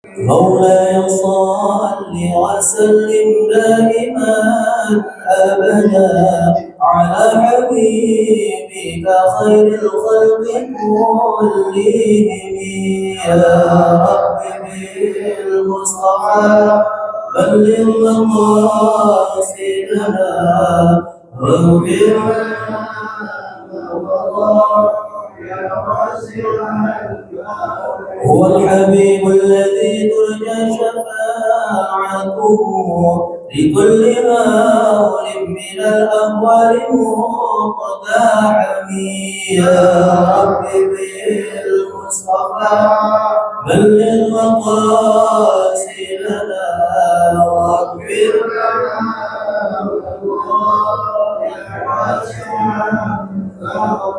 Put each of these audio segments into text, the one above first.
مولاي صل وسلم دائما أبدا على حبيبك خير الخلق كلهم. يا رب بالمصطفى بلغ مقاصدنا واغفر هو الحبيب الذي ترجى شفاعته لكل هول من الأهوال مقتحم. يا رب بالمصطفى بلغ مقاصدنا واغفر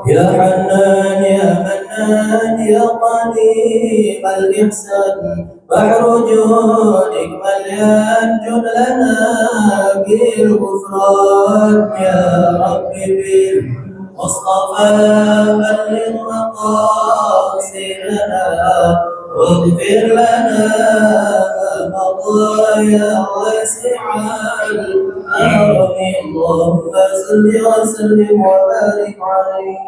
يا حنان يا منان يا قديم الإحسان بحر جودك مليان جد لنا بالغفران. يا رب بالمصطفى بلغ مقاصدنا واغفر لنا ما مضى يا واسع الكرم. اللهم صل وسلم وبارك عليه.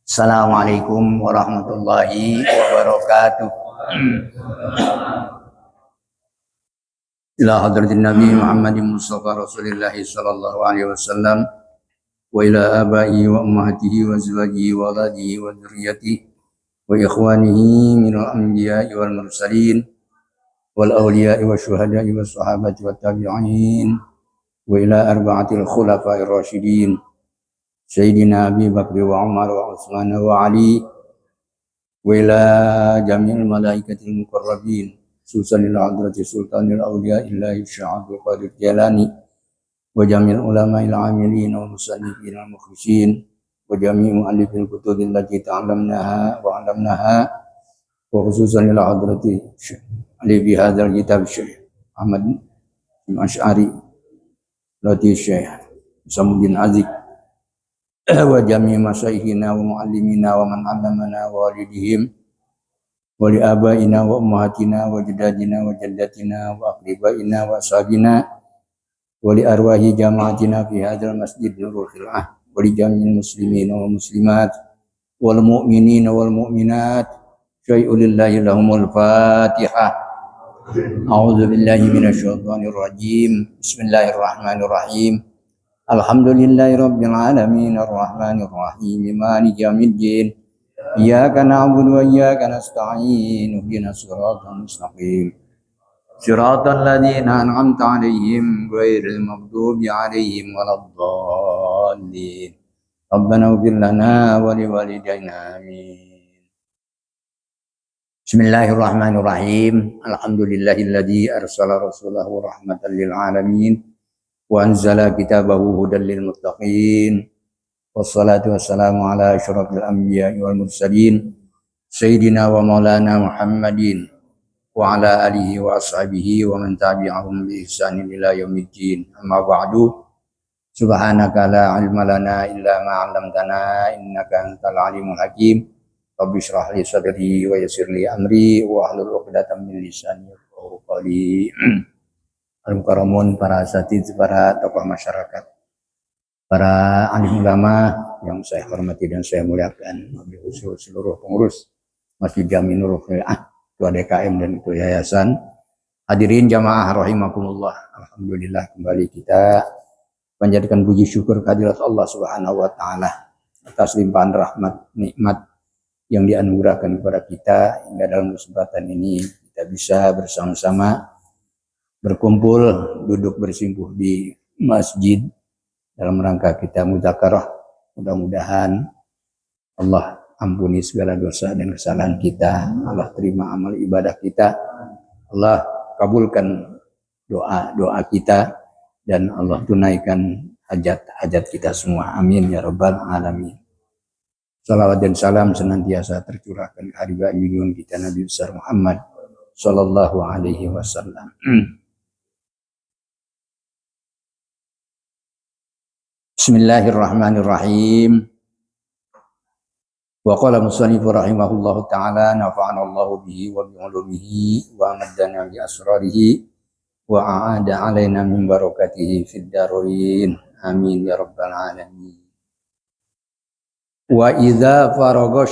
Assalamualaikum warahmatullahi wabarakatuh. Ila hadratin Nabi Muhammadin Mustafa Rasulillah sallallahu alaihi wasallam wa ila abaihi wa ummahatihi wa azwajihi wa waladihi wa dzurriyyatihi wa ikhwanihi minal anbiya'i wal mursalin wal awliya'i wa syuhada'i wa sahabati wa tabi'in wa ila arba'atil khulafa'ir rasyidin Sayyidina Abi Bakr wa Umar wa Utsman wa Ali wa ila jami'il malaikatil muqarrabin susanil hadrati sultanil awliya illahi sya'abul qadir jalani wa jami'il ulama'il amilin wa musannifin al mukhlisin wa jami'il mu'allifil kutubin lati ta'lamnaha wa 'allamnaha wa khususan ila hadrati ali bi hadzal kitab Syekh Ahmad bin Asy'ari lati Syekh Samuddin Aziz wa jami' masyayikhina wa muallimina wa man 'allamana wa walidihim wa li abaina wa ummahatina wa jaddadina wa jaddatina wa aqribaina wa ashabina wa li arwahi jama'atina fi hadzal masjid nurul khil'ah wa li jami'il muslimin wa muslimat wal mu'minin wal mu'minat syai'ulillahi lahumul fatihah. A'udzu billahi minasy syaithanir rajim. Bismillahirrahmanirrahim. Alhamdulillahi rabbil alamin arrahmanir rahim maliki yaumiddin iyyaka na'budu wa iyyaka nasta'in ihdinas siratal mustaqim siratal ladzina an'amta 'alaihim ghairil maghdubi 'alaihim waladdallin rabbana ighfir lana wa liwalidayna amin. Bismillahirrahmanirrahim. Alhamdulillahilladzi arsala rasulahu rahmatan lil alamin wa anzala kitabahu hudan lil muttaqin wassalatu wassalamu ala asyrafil anbiya'i wal mursalin sayyidina wa maulana Muhammadin wa ala alihi wa ashabihi wa man tabi'ahum bi ihsanin ila yaumiddin. Amma ba'du. Subhanaka la ilma lana illa ma 'allamtana innaka antal alimul hakim. Rabbi shrah li sadri wa yassir li amri wa hlul 'uqdatam min lisani yafqahu qawli. Al-Mukarramun, para asatidz, para tokoh masyarakat, para alim ulama yang saya hormati dan saya muliakan, wabil khusus seluruh pengurus Masjid Jami Nurul Khil'ah, ketua DKM dan ketua yayasan, hadirin jamaah rahimakumullah. Alhamdulillah kembali kita panjatkan puji syukur kehadirat Allah Subhanahu wa taala atas limpahan rahmat nikmat yang dianugerahkan kepada kita hingga dalam kesempatan ini kita bisa bersama-sama berkumpul, duduk bersimpuh di masjid dalam rangka kita mudzakarah. Mudah-mudahan Allah ampuni segala dosa dan kesalahan kita, Allah terima amal ibadah kita, Allah kabulkan doa-doa kita, dan Allah tunaikan hajat-hajat kita semua. Amin ya rabbal alamin. Salawat dan salam senantiasa tercurahkan ke harga junjungan kita Nabi besar Muhammad sallallahu alaihi wasallam. Bismillahirrahmanirrahim. Wa qala musannifu rahimahullahu ta'ala nafa'ana Allahu bihi wa bi ulumihi wa amaddana bi asrarihi wa a'ada alaina min barakatihi fid darain. Amin ya rabbal alamin. Wa idza faragha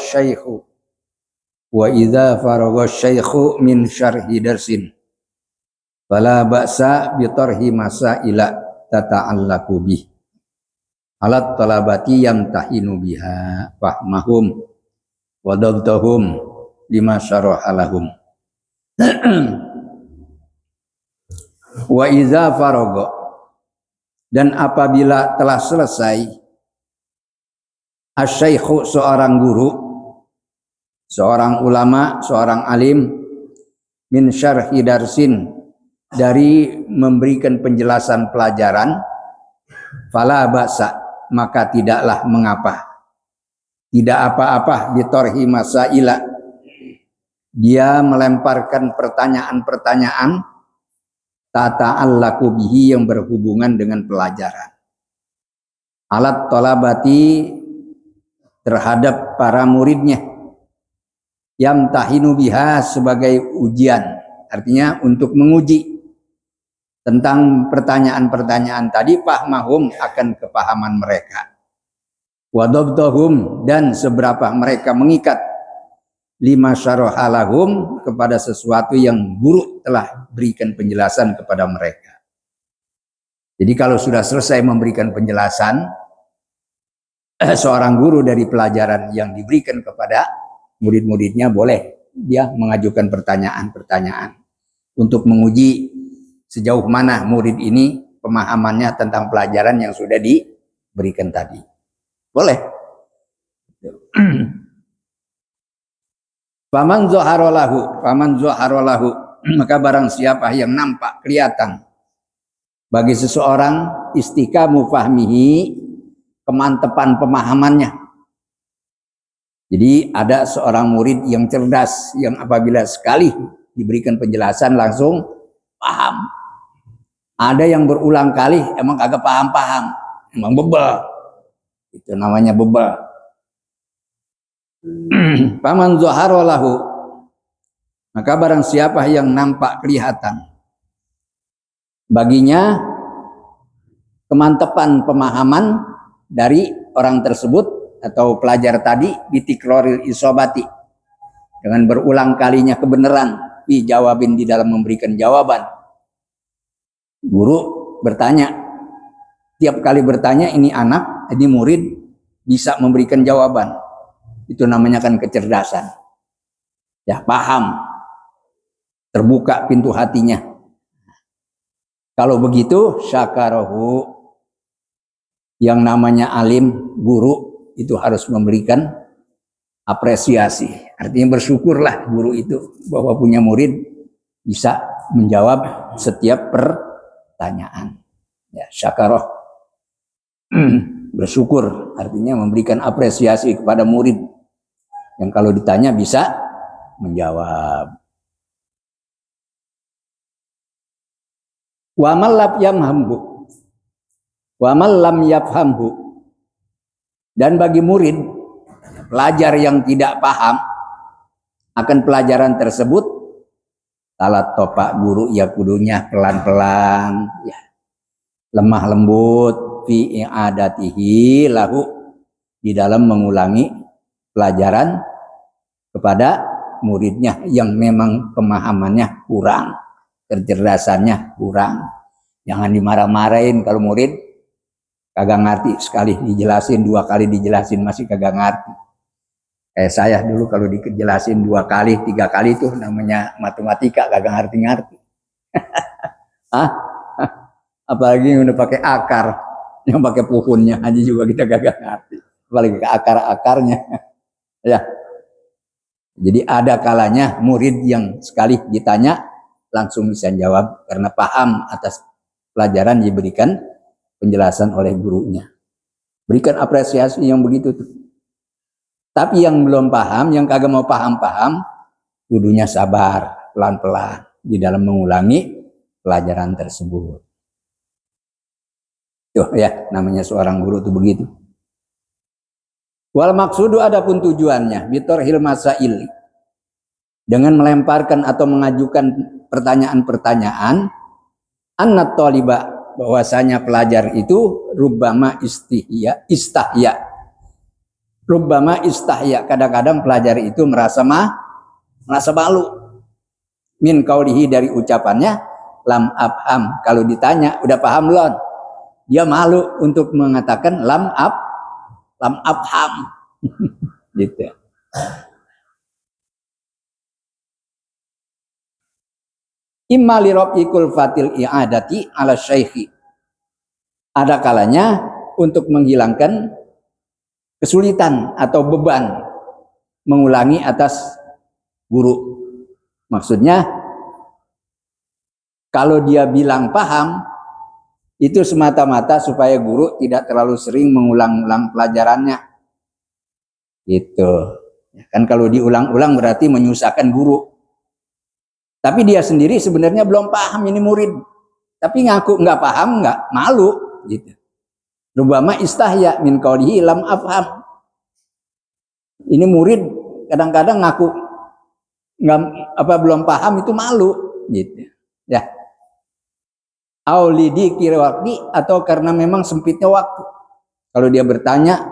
syaikhu min syarhi darsin fala ba'sa bi tarhi masaila tata'allaqu bih alat talabati yamtahinu biha fahmahum wa dabtahum lima syaraha lahum. Wa iza faragha, dan apabila telah selesai asy-syaikhu seorang guru, seorang ulama, seorang alim, min syarhi darsin, dari memberikan penjelasan pelajaran, fala ba'sa, maka tidaklah mengapa, tidak apa-apa, bitorhi masaila, dia melemparkan pertanyaan-pertanyaan tata'allaqu bihi, yang berhubungan dengan pelajaran, alat tolabati, terhadap para muridnya, yamtahinu biha, sebagai ujian, artinya untuk menguji tentang pertanyaan-pertanyaan tadi, fahmahum, akan kepahaman mereka, wadabtahum, dan seberapa mereka mengikat, lima syaraha lahum, kepada sesuatu yang guru telah berikan penjelasan kepada mereka. Jadi kalau sudah selesai memberikan penjelasan, seorang guru dari pelajaran yang diberikan kepada murid-muridnya, boleh dia mengajukan pertanyaan-pertanyaan untuk menguji sejauh mana murid ini pemahamannya tentang pelajaran yang sudah diberikan tadi. Boleh. Faman zuharalahu, maka barang siapa yang nampak, kelihatan bagi seseorang istikamu fahmihi, kemantepan pemahamannya. Jadi ada seorang murid yang cerdas, yang apabila sekali diberikan penjelasan langsung paham. Ada yang berulang kali emang kagak paham-paham, emang bebel. Itu namanya bebel. Paman zuharalahu, maka barang siapa yang nampak, kelihatan baginya kemantepan pemahaman dari orang tersebut atau pelajar tadi, bitikroril isobati, dengan berulang kalinya kebenaran, dijawabin, di dalam memberikan jawaban. Guru bertanya, tiap kali bertanya, ini anak, ini murid bisa memberikan jawaban. Itu namanya kan kecerdasan. Ya, paham, terbuka pintu hatinya. Kalau begitu, syakarahu, yang namanya alim, guru, itu harus memberikan apresiasi. Artinya bersyukurlah guru itu bahwa punya murid bisa menjawab setiap pertanyaan. Ya, syakarah, bersyukur, artinya memberikan apresiasi kepada murid yang kalau ditanya bisa menjawab. Wa man lam yafhamhu, dan bagi murid, pelajar yang tidak paham akan pelajaran tersebut, talat topak, guru ya kudunya pelan-pelan, ya, lemah lembut, fi i'adatihi lahu, di dalam mengulangi pelajaran kepada muridnya yang memang pemahamannya kurang, kecerdasannya kurang. Jangan dimarah-marahin kalau murid kagak ngerti, sekali dijelasin, dua kali dijelasin masih kagak ngerti. Saya dulu kalau dijelasin dua kali, tiga kali itu namanya matematika, kagak ngerti-ngerti. Apalagi udah pakai akar, yang pakai puhunnya aja juga kita kagak ngerti, apalagi ke akar-akarnya. Ya, jadi ada kalanya murid yang sekali ditanya langsung bisa jawab karena paham atas pelajaran diberikan penjelasan oleh gurunya. Berikan apresiasi yang begitu tuh. Tapi yang belum paham, yang kagak mau paham-paham, kudunya sabar, pelan-pelan di dalam mengulangi pelajaran tersebut. Tuh ya, namanya seorang guru tuh begitu. Wal maksudu adapun tujuannya bitorhil masail, dengan melemparkan atau mengajukan pertanyaan-pertanyaan, annat taliba, bahwasanya pelajar itu rubbama istahya, kadang-kadang pelajar itu merasa malu min qaulihi, dari ucapannya lam afham, kalau ditanya udah paham belum, dia malu untuk mengatakan lam afham gitu. Imma li rabikul fatil i'adati ala syaikhi, ada kalanya untuk menghilangkan kesulitan atau beban mengulangi atas guru. Maksudnya kalau dia bilang paham itu semata-mata supaya guru tidak terlalu sering mengulang-ulang pelajarannya gitu. Kan kalau diulang-ulang berarti menyusahkan guru. Tapi dia sendiri sebenarnya belum paham ini murid, tapi ngaku nggak paham, nggak malu gitu. Rubama istahya min qaulihi lam afham. Ini murid kadang-kadang ngaku nggak belum paham, itu malu gitu ya. Aulidi kira waktu, atau karena memang sempitnya waktu. Kalau dia bertanya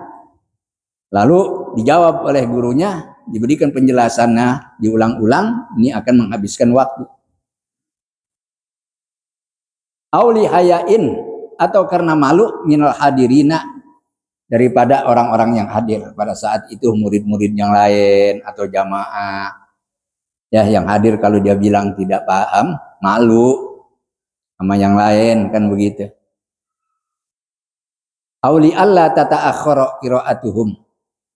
lalu dijawab oleh gurunya, diberikan penjelasannya, diulang-ulang, ini akan menghabiskan waktu. Auli hayain, atau karena malu minal hadirina, daripada orang-orang yang hadir pada saat itu, murid-murid yang lain atau jamaah ya yang hadir. Kalau dia bilang tidak paham, malu sama yang lain, kan begitu. Auli alla tata'akhkhara qira'atuhum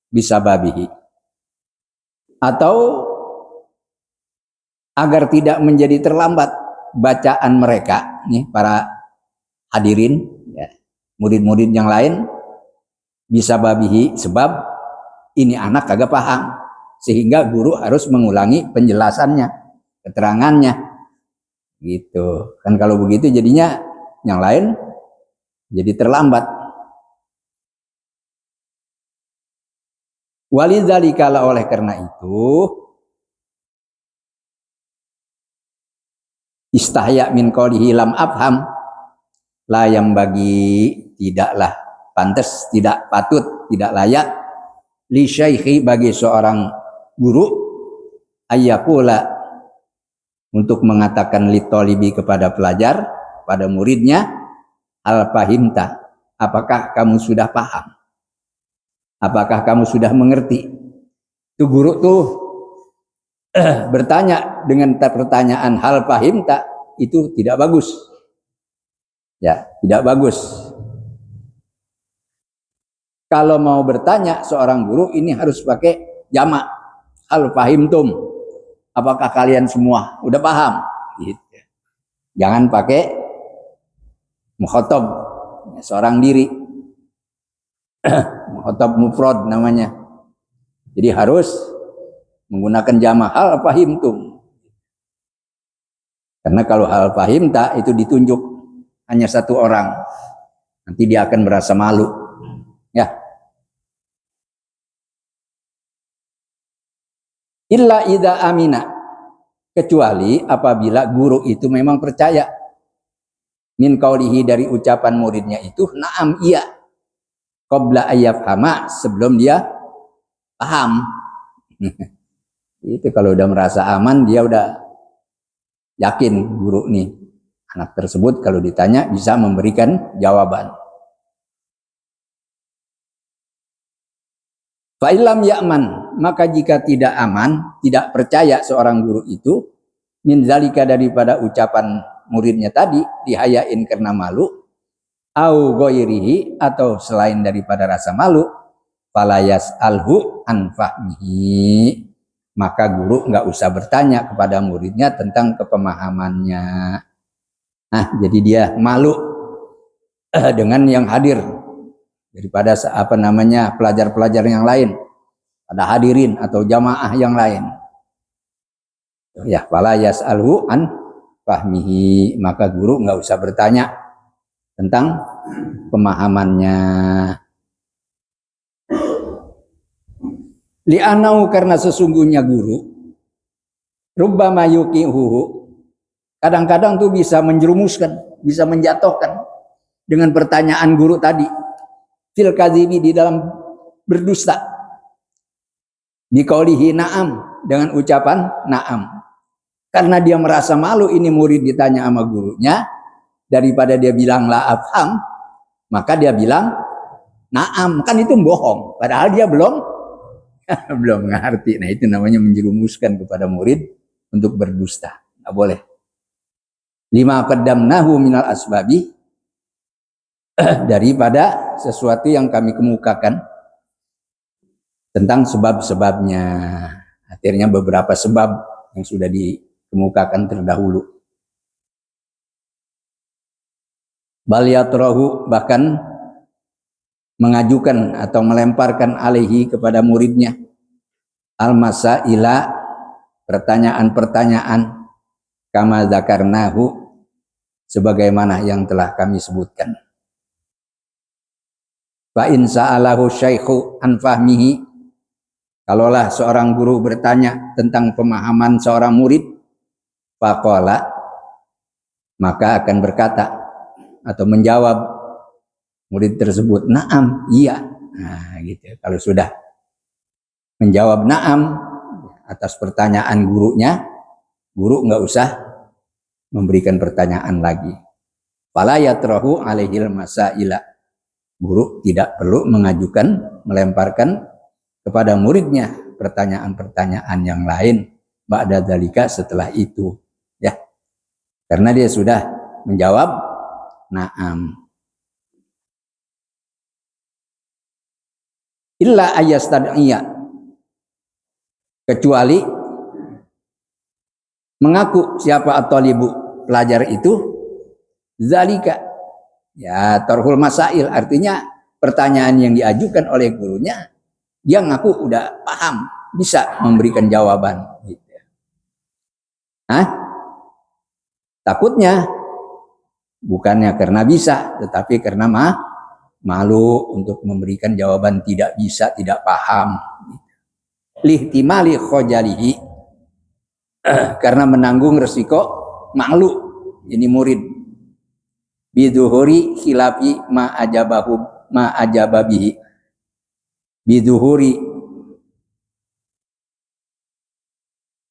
bisababihi, atau agar tidak menjadi terlambat bacaan mereka nih, para hadirin ya, murid-murid yang lain, bisababihi, sebab ini anak kagak paham, sehingga guru harus mengulangi penjelasannya, keterangannya gitu kan. Kalau begitu jadinya yang lain jadi terlambat. Walidzalika, oleh karena itu istahya min qaulihi lam afham, la yang bagi, tidaklah pantas, tidak patut, tidak layak, li syaikhi, bagi seorang guru, ayyakula, untuk mengatakan li talibi, kepada pelajar, pada muridnya, al fahimta, apakah kamu sudah paham, apakah kamu sudah mengerti. Itu guru tuh bertanya dengan pertanyaan hal fahimta, itu tidak bagus ya, tidak bagus. Kalau mau bertanya seorang guru ini harus pakai jamak, hal fahimtum, apakah kalian semua udah paham gitu. Jangan pakai mukhatab seorang diri, mukhatab mufrad namanya. Jadi harus menggunakan jamak hal fahimtum. Karena kalau hal fahimta itu ditunjuk hanya satu orang, nanti dia akan merasa malu ya. Illa idza amina, kecuali apabila guru itu memang percaya, min qaulihi, dari ucapan muridnya itu na'am, iya, qabla ayyafhama, sebelum dia paham. Itu kalau udah merasa aman, dia udah yakin guru nih, anak tersebut kalau ditanya bisa memberikan jawaban. Fa'ilam ya'man, maka jika tidak aman, tidak percaya seorang guru itu, min zalika, daripada ucapan muridnya tadi, dihayain karena malu, au ghairihi, atau selain daripada rasa malu, falayas alhu an fahmihi, maka guru nggak usah bertanya kepada muridnya tentang kepemahamannya. Nah, jadi dia malu dengan yang hadir daripada pelajar-pelajar yang lain, ada hadirin atau jamaah yang lain. Ya, fala yas'alhu an fahmihi, maka guru nggak usah bertanya tentang pemahamannya. Li'anau karena sesungguhnya guru rubbama yuqihuhu kadang-kadang tuh bisa menjerumuskan, bisa menjatuhkan dengan pertanyaan guru tadi fil kadhibi di dalam berdusta biqaulihi na'am dengan ucapan na'am karena dia merasa malu ini murid ditanya sama gurunya daripada dia bilang la afham maka dia bilang na'am kan itu bohong padahal dia belum belum ngerti. Nah itu namanya menjerumuskan kepada murid untuk berdusta. Nggak boleh. Lima qaddamnahu minal asbabi daripada sesuatu yang kami kemukakan tentang sebab-sebabnya. Akhirnya beberapa sebab yang sudah dikemukakan terdahulu. Bal yatrahu bahkan mengajukan atau melemparkan alaihi kepada muridnya al-masaila pertanyaan-pertanyaan kama zakarnahu sebagaimana yang telah kami sebutkan. Fa in sa'alahu syaikhu an fahmihi kalaulah seorang guru bertanya tentang pemahaman seorang murid faqala maka akan berkata atau menjawab murid tersebut, na'am, iya. Nah, gitu. Kalau sudah menjawab na'am atas pertanyaan gurunya, guru nggak usah memberikan pertanyaan lagi. Fala yatrahu alaihil masaila. Guru tidak perlu mengajukan, melemparkan kepada muridnya pertanyaan-pertanyaan yang lain ba'da dzalika setelah itu, ya. Karena dia sudah menjawab na'am. Illa ayastad'iyya kecuali mengaku siapa at-talibu pelajar itu zalika ya tarhul masail artinya pertanyaan yang diajukan oleh gurunya dia ngaku udah paham bisa memberikan jawaban gitu. Takutnya bukannya karena bisa tetapi karena malu untuk memberikan jawaban tidak bisa, tidak paham. Lihtimali khojalihi karena menanggung resiko malu ini murid. Biduhuri khilafi ma ajababihi. Biduhuri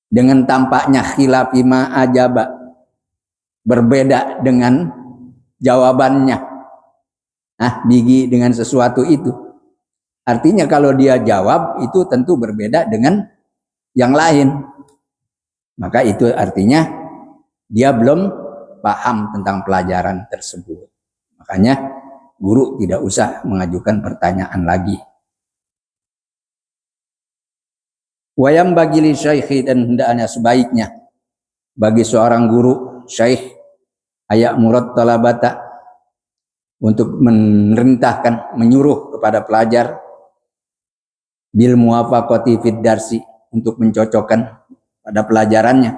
dengan tampaknya khilafi ma ajaba berbeda dengan jawabannya. Bigi dengan sesuatu itu. Artinya kalau dia jawab itu tentu berbeda dengan yang lain. Maka itu artinya dia belum paham tentang pelajaran tersebut. Makanya guru tidak usah mengajukan pertanyaan lagi. Wayam bagi li syaikhi dan hendaknya sebaiknya bagi seorang guru syaikh ayak murad talabata untuk memerintahkan, menyuruh kepada pelajar bil muwafaqati fid darsi untuk mencocokkan pada pelajarannya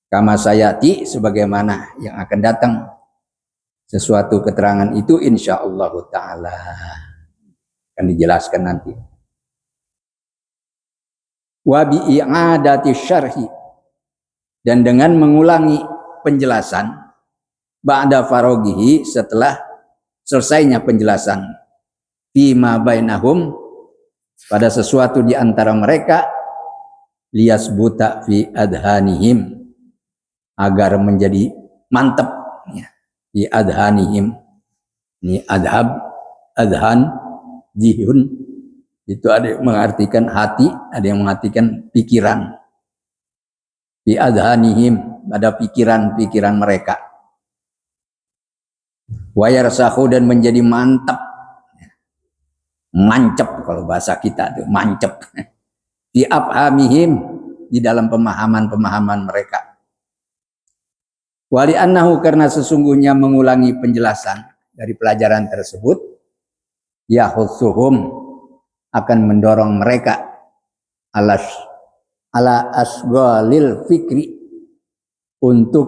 kama sayati sebagaimana yang akan datang sesuatu keterangan itu insyaallah taala akan dijelaskan nanti. Wa bi i'adati syarhi dan dengan mengulangi penjelasan ba'da farogihi setelah selesainya penjelasan fima bainahum pada sesuatu di antara mereka liyasbuta fi adhanihim agar menjadi mantap ya, fi adhanihim ini adhan dihun itu ada yang mengartikan hati ada yang mengartikan pikiran fi adhanihim pada pikiran-pikiran mereka wayarsahu dan menjadi mantap mancep kalau bahasa kita tuh mancep di afhamihim di dalam pemahaman mereka wali annahu karena sesungguhnya mengulangi penjelasan dari pelajaran tersebut yahutsuhum akan mendorong mereka ala asghalil fikri untuk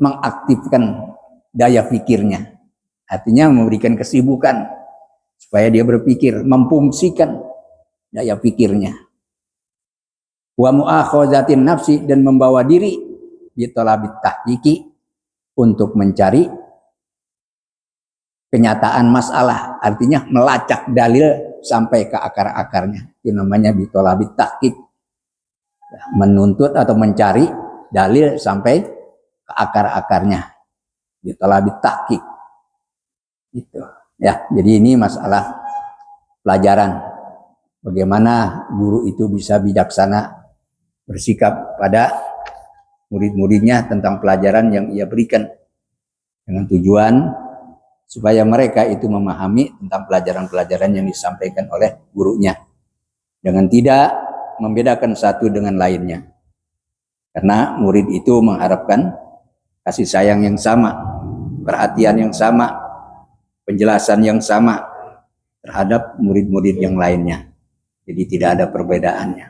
mengaktifkan daya pikirnya, artinya memberikan kesibukan supaya dia berpikir, memfungsikan daya pikirnya. Wa mu'akhazatin nafsi, dan membawa diri bitolabit tahqiqi, untuk mencari kenyataan masalah, artinya melacak dalil sampai ke akar-akarnya. Itu namanya bitolabit tahqiq, menuntut atau mencari dalil sampai ke akar-akarnya, bitolabit tahqiq. Itu ya, jadi ini masalah pelajaran bagaimana guru itu bisa bijaksana bersikap pada murid-muridnya tentang pelajaran yang ia berikan, dengan tujuan supaya mereka itu memahami tentang pelajaran-pelajaran yang disampaikan oleh gurunya, dengan tidak membedakan satu dengan lainnya. Karena murid itu mengharapkan kasih sayang yang sama, perhatian yang sama, penjelasan yang sama terhadap murid-murid yang lainnya. Jadi tidak ada perbedaannya.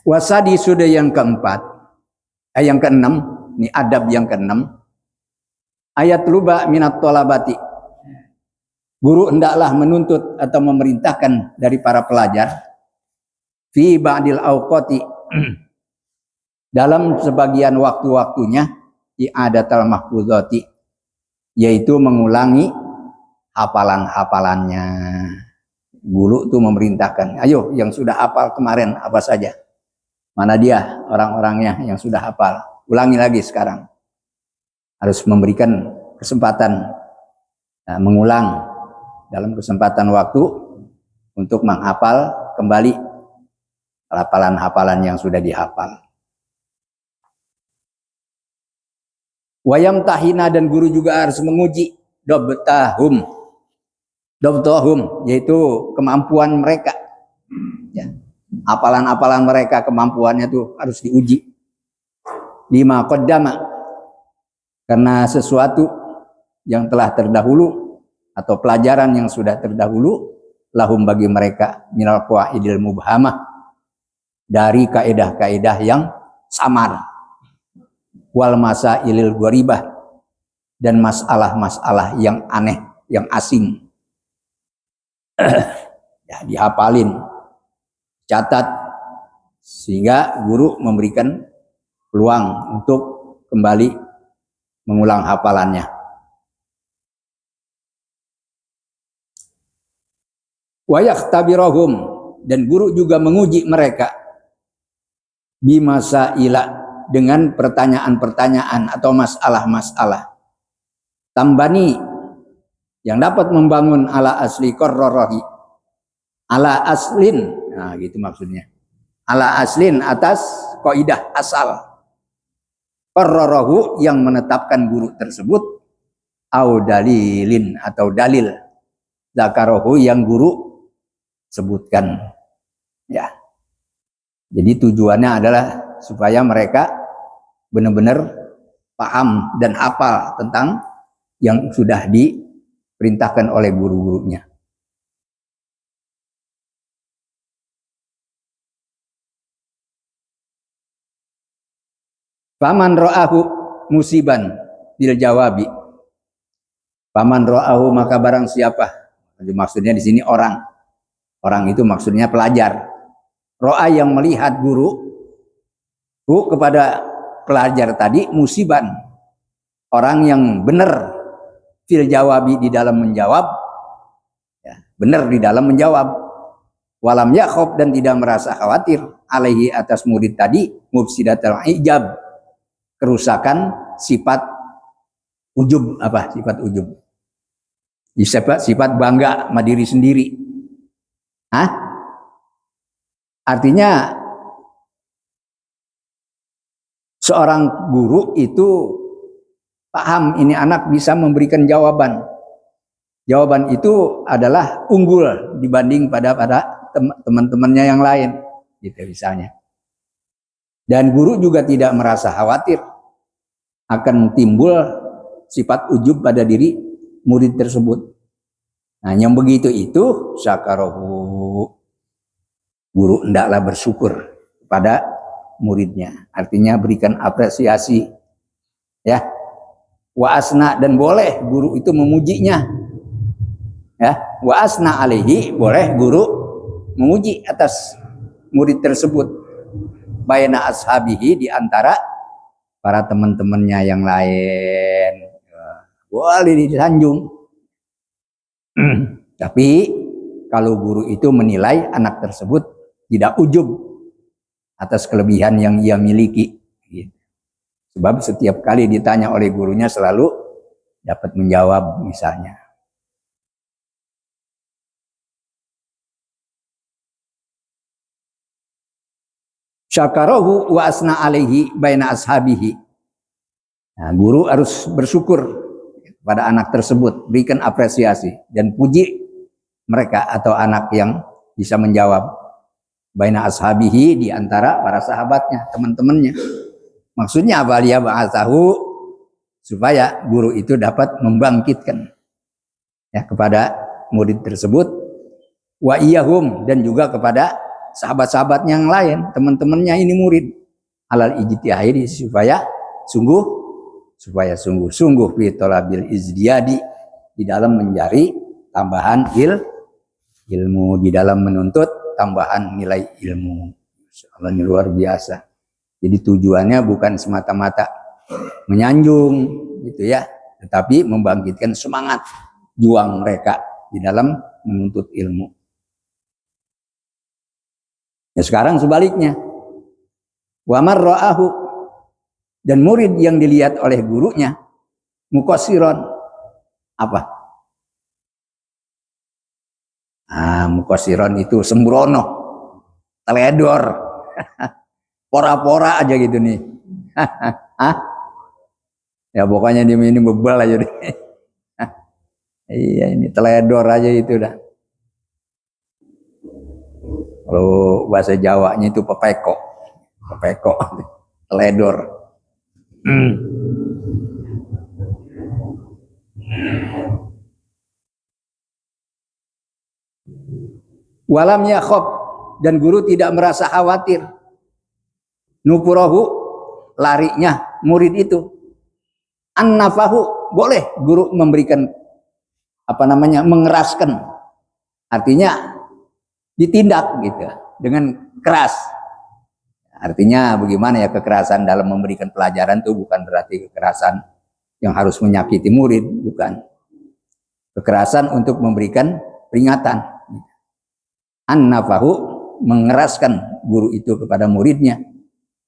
Wasadi sudah yang keempat, yang keenam, ini adab yang keenam. Ayat luba minat tolabati, guru hendaklah menuntut atau memerintahkan dari para pelajar fi ba'dil awqati, dalam sebagian waktu-waktunya, i'adatal mahfuzati, yaitu mengulangi hafalan-hafalannya. Guru itu memerintahkan, ayo yang sudah hafal kemarin apa saja, mana dia orang-orangnya yang sudah hafal, ulangi lagi sekarang. Harus memberikan kesempatan mengulang dalam kesempatan waktu untuk menghafal kembali hafalan-hafalan yang sudah dihafal. Wayam tahina, dan guru juga harus menguji dobtahum, yaitu kemampuan mereka. Ya. Hafalan-hafalan mereka, kemampuannya itu harus diuji. Lima qaddama, karena sesuatu yang telah terdahulu atau pelajaran yang sudah terdahulu, lahum bagi mereka, minal qawaidil mubhamah, dari kaedah-kaedah yang samar, wal masailil gharibah, dan masalah-masalah yang aneh, yang asing. Ya, dihafalin, catat, sehingga guru memberikan peluang untuk kembali mengulang hafalannya. Wa yakhtabirahum, dan guru juga menguji mereka bimasaila, dengan pertanyaan-pertanyaan atau masalah-masalah tambani, yang dapat membangun ala asli qarrarahi, ala aslin, nah gitu maksudnya, ala aslin, atas kaidah asal, qarrarahu, yang menetapkan guru tersebut, au dalilin, atau dalil, zakarahu, yang guru sebutkan. Ya, jadi tujuannya adalah supaya mereka benar-benar paham dan hafal tentang yang sudah diperintahkan oleh guru-gurunya. Faman ra'ahu musiban bil jawabi, faman ra'ahu, maka barang siapa, maksudnya di sini orang itu maksudnya pelajar. Ro'a, yang melihat guru kepada pelajar tadi, musiban, orang yang benar, fil jawabi, di dalam menjawab, ya, benar di dalam menjawab, walam yakhaf, dan tidak merasa khawatir, alaihi, atas murid tadi, mufsidatul ijab, kerusakan sifat ujub. Apa sifat ujub? Sifat bangga sama diri sendiri. Artinya seorang guru itu paham ini anak bisa memberikan jawaban. Jawaban itu adalah unggul dibanding pada teman-temannya yang lain, gitu misalnya. Dan guru juga tidak merasa khawatir akan timbul sifat ujub pada diri murid tersebut. Nah, yang begitu itu syakarahu, guru hendaklah bersyukur kepada muridnya. Artinya berikan apresiasi. Ya. Wa asna, dan boleh guru itu memujinya. Ya, wa asna alaihi, boleh guru memuji atas murid tersebut. Baina ashabihi, di antara para teman-temannya yang lain. Boleh disanjung. Tapi kalau guru itu menilai anak tersebut tidak ujub atas kelebihan yang ia miliki. Sebab setiap kali ditanya oleh gurunya selalu dapat menjawab misalnya. Syakarahu wa asna alaihi baina ashabihi. Nah, guru harus bersyukur pada anak tersebut, berikan apresiasi dan puji mereka atau anak yang bisa menjawab. Baina ashabihi, di antara para sahabatnya, teman-temannya. Maksudnya apa? Liya ba'atsahu, supaya guru itu dapat membangkitkan ya kepada murid tersebut, wa iyahum, dan juga kepada sahabat-sahabat yang lain, teman-temannya ini murid, alal ijtihadi, supaya sungguh fi talabil izdiyadi, di dalam mencari tambahan ilmu, di dalam menuntut tambahan nilai ilmu. Allah, ini luar biasa. Jadi tujuannya bukan semata-mata menyanjung gitu ya, tetapi membangkitkan semangat juang mereka di dalam menuntut ilmu. Ya, sekarang sebaliknya. Wa man ra'ahu, dan murid yang dilihat oleh gurunya muqassiron, apa? Muqassiron itu sembrono, teledor. Pora-pora aja gitu nih. Ya pokoknya dia ini bebal aja deh. Iya, ini teledor aja itu dah. Kalau bahasa Jawanya itu pepeko, teledor. Walam yakhab, dan guru tidak merasa khawatir. Nupurahu, larinya murid itu. Annafahu, boleh guru memberikan mengeraskan. Artinya ditindak gitu dengan keras. Artinya bagaimana ya, kekerasan dalam memberikan pelajaran itu bukan berarti kekerasan yang harus menyakiti murid, bukan. Kekerasan untuk memberikan peringatan. Annafahu, mengeraskan guru itu kepada muridnya,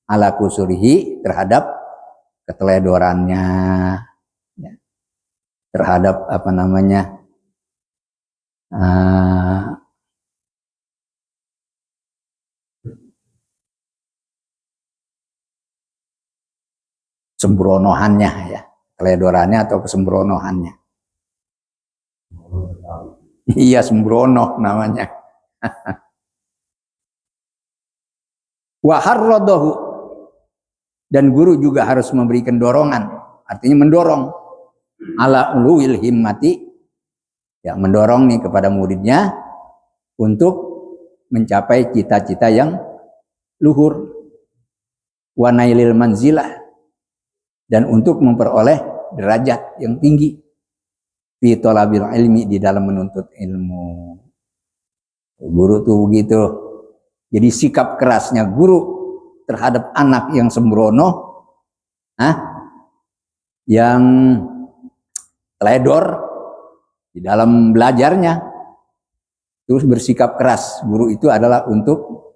ala kusurihi, terhadap keteledorannya, ya, terhadap sembronohannya, ya, teledorannya atau kesembronohannya. Iya, sembrono namanya. Wa harradahu, dan guru juga harus memberikan dorongan, artinya mendorong, ala uluwil himmati, ya, mendorong nih kepada muridnya untuk mencapai cita-cita yang luhur, wa nailil manzilah, dan untuk memperoleh derajat yang tinggi, fi thalabil ilmi, di dalam menuntut ilmu. Guru tuh begitu. Jadi sikap kerasnya guru terhadap anak yang sembrono, yang teledor di dalam belajarnya, terus bersikap keras guru itu adalah untuk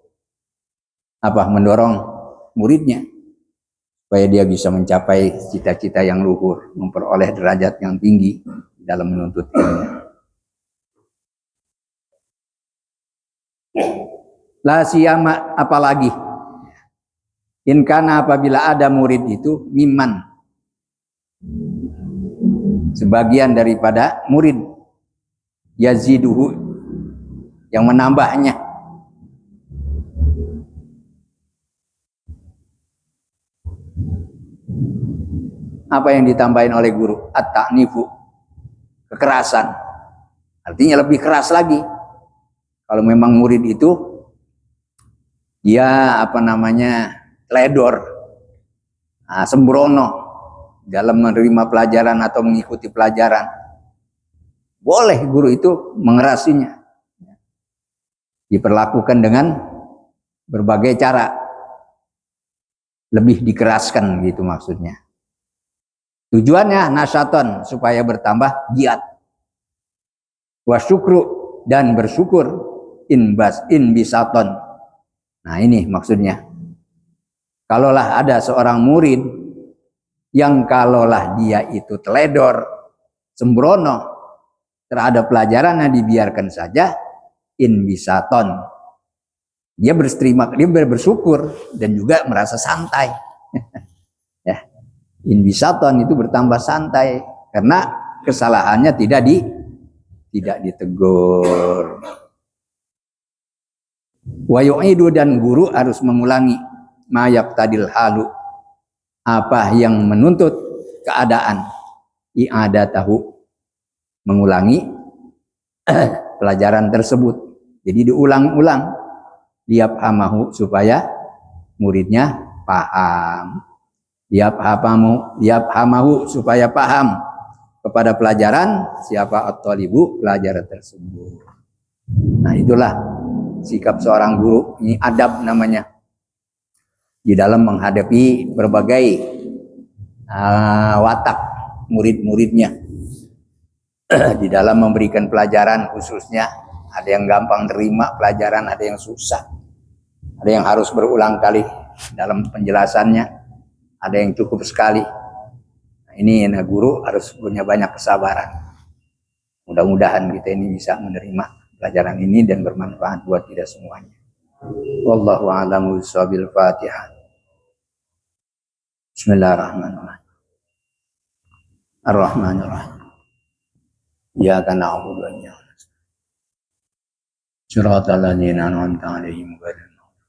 mendorong muridnya supaya dia bisa mencapai cita-cita yang luhur, memperoleh derajat yang tinggi dalam menuntut ilmu. La siyama, apalagi inkana, apabila ada murid itu miman, sebagian daripada murid, yaziduhu, yang menambahnya, apa yang ditambahin oleh guru? At-ta'nifu, kekerasan, artinya lebih keras lagi. Kalau memang murid itu dia teledor, sembrono dalam menerima pelajaran atau mengikuti pelajaran. Boleh guru itu mengerasinya. Diperlakukan dengan berbagai cara. Lebih dikeraskan gitu maksudnya. Tujuannya nasyaton supaya bertambah giat. Wasyukru dan bersyukur inbisaton. Nah ini maksudnya. Kalaulah ada seorang murid yang kalaulah dia itu teledor, sembrono terhadap pelajarannya dibiarkan saja, inbisaton. Dia bersyukur dan juga merasa santai. Ya. Inbisaton itu bertambah santai karena kesalahannya tidak ditegur. Wa yu'idu dan guru harus mengulangi mayak tadil halu, apa yang menuntut keadaan, i'adatahu, mengulangi pelajaran tersebut. Jadi diulang-ulang, liyafhamahu, supaya muridnya paham. Liyafhamahu, supaya paham kepada pelajaran siapa at-thalibu, pelajaran tersebut. Nah itulah sikap seorang guru, ini adab namanya, di dalam menghadapi berbagai watak murid-muridnya. Di dalam memberikan pelajaran khususnya, ada yang gampang terima pelajaran, ada yang susah, ada yang harus berulang kali dalam penjelasannya, ada yang cukup sekali. Nah, ini guru harus punya banyak kesabaran. Mudah-mudahan kita ini bisa menerima pelajaran ini dan bermanfaat buat kita semuanya. Wallahu a'lamu bishawab. Fatihah. Bismillahirrahmanirrahim. Ar-Rahmanirrahim. Iyyaka na'budu wa iyyaka nasta'in. Shiratal ladzina an'amta 'alaihim ghairil maghdubi.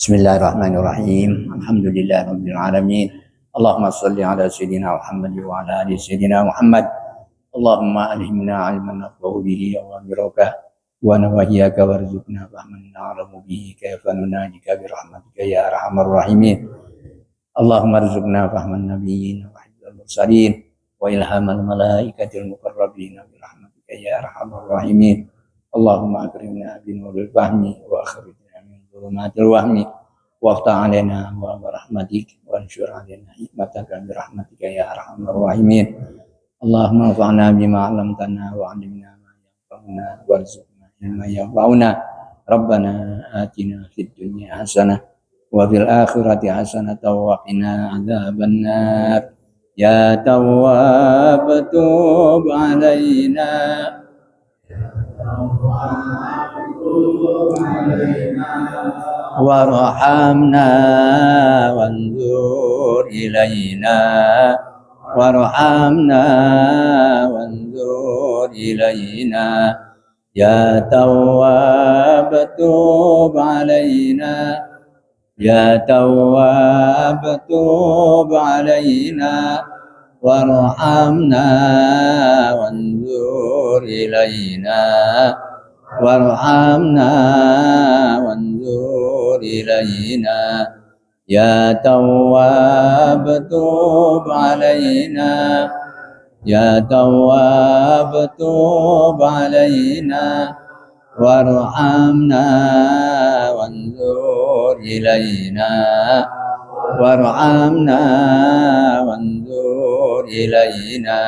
Bismillahirrahmanirrahim. Alhamdulillahirabbil alamin. Allahumma shalli ala sayyidina Muhammad wa ala ali sayyidina Muhammad. Allahumma alhimna 'ilman naf'u bihi wa amiraka wa nawahiyaka warzuqna fahman na'lamu bihi kayfa nunajika bi rahmatika ya arhamar rahimin. Allahumma arzuqna fahman nabiyyin wa hifdzal mursalin wa ilhamal malaikatil muqarrabin bi rahmatika ya arhamar rahimin. Allahumma akrimna bi nuril fahmi wa akhrijna min dhulumatil wahmi waftah 'alaina wa rahmatik wa anshur 'alaina hikmataka bi rahmatika ya arhamar rahimin. Allahumma anfa'na bima 'allamtana wa 'allimna ma yanfa'una warzuqna ilma yanfa'una. Rabbana atina fid dunya hasanah wa fil akhirati hasanah wa qina adzabannar. Ya Tawwab tub 'alaina warhamna wanzur ilaina warhamna wanzur ilaina. Ya Tawwab tub 'alaina Ya Tawwab tub 'alaina warhamna wanzur ilaina warhamna wanzur ilaina. Ya Tawwab tub 'alaina Ya Tawwab tub 'alaina warhamna wanzur ilaina warhamna wanzur ilaina.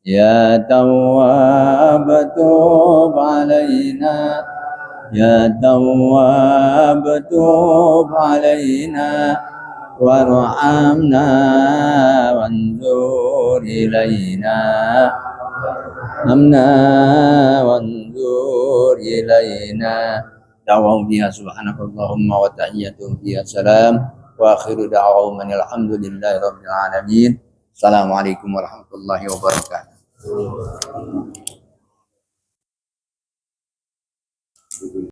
Ya Tawwab tub 'alaina Ya Tawwab tub 'alaina warhamna wanzur ilaina amna wanzur ilaina. Da'wahum biha subhanakallahumma wa tahiyyatuhum biha salam wa akhiru da'wahum alhamdulillahi rabbil alamin. Assalamualaikum warahmatullahi wabarakatuh.